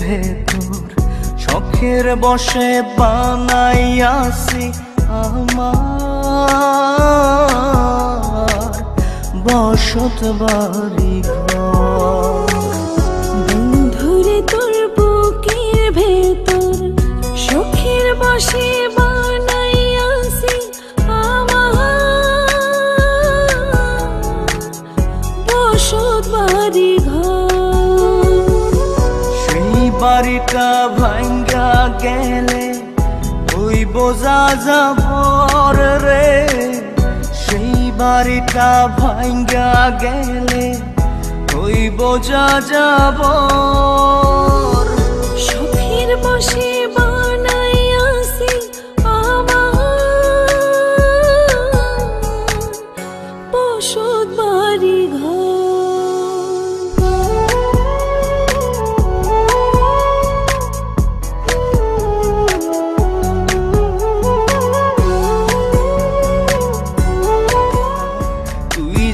ভেতর শখের বসে বানাইয়াছি আমার বসত বাড়ি ঘর। বন্ধুরে তোর বুকের ভেতর শখের বসে বানাইয়াছি আমার বসত বাড়ি ঘর। সেই বাড়িটা ভাঙ্গা গেলে ওই বোঝা যাবর রে, সেই বাড়িটা ভাঙ্গা গেলে ওই বোঝা যাবর। শখের বসে বানাইয়াছি আমার বসত বাড়ি ঘর।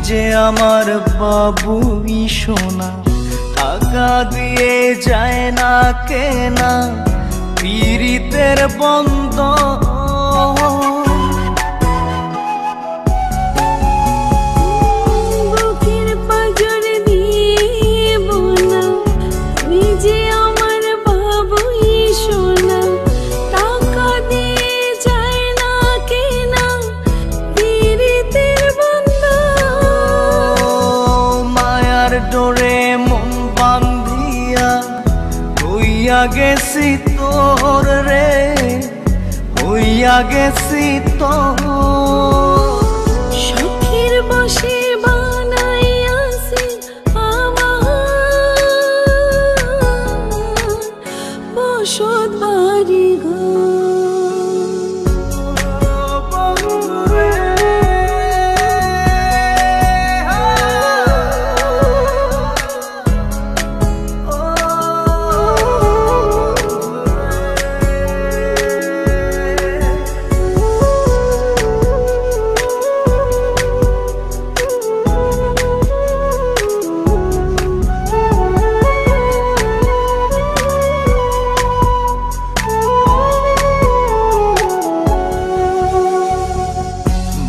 যে আমার বাবুই সোনা টাকা দিয়ে যায় না কেনা পীড়িতের বন্ধ। বুকের পাঁজর দিয়ে বোনা তুই যে আমার বাবুই সোনা টাকা দিয়ে যায় না কেনা পীড়িতের বন্ধ। ডোরে মন বান্ধিয়া হইয়া গেছি তোর রে, হইয়া গেছি তোর। শখের বসে বানাইয়াছি আমার বসত বাড়ি ঘর।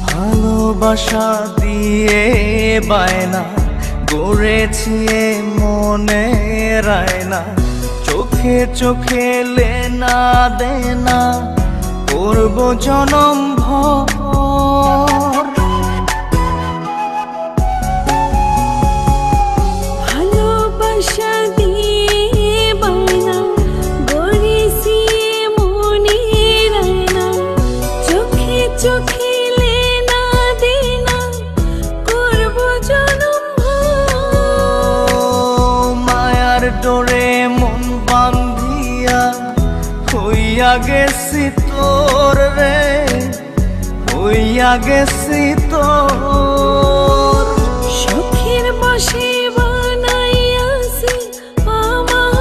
ভালোবাসা দিয়ে বায়না গড়েছি মনে রায়না, চোখে চোখে লেনা দেনা করব জনম ভর। ভালোবাসা দিয়ে বায়না গড়েছি মনে রায়না, চোখে চোখে ডোরে মন বান্ধিয়া হইয়া গেছি তোর রে, হইয়া গেছি তোর। শখের বসে বানাইয়াছি আমার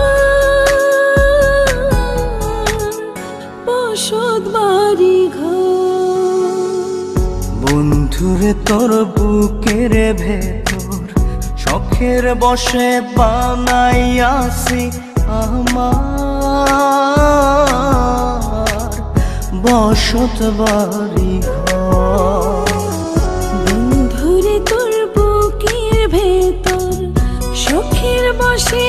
বসত বাড়ি ঘর। বন্ধুরে তোর বুকের ভেতর শখের বসে বানাইয়াছি আমার বসত বাড়ি ঘর। বন্ধুরে তোর বুকের ভেতর শখের বসে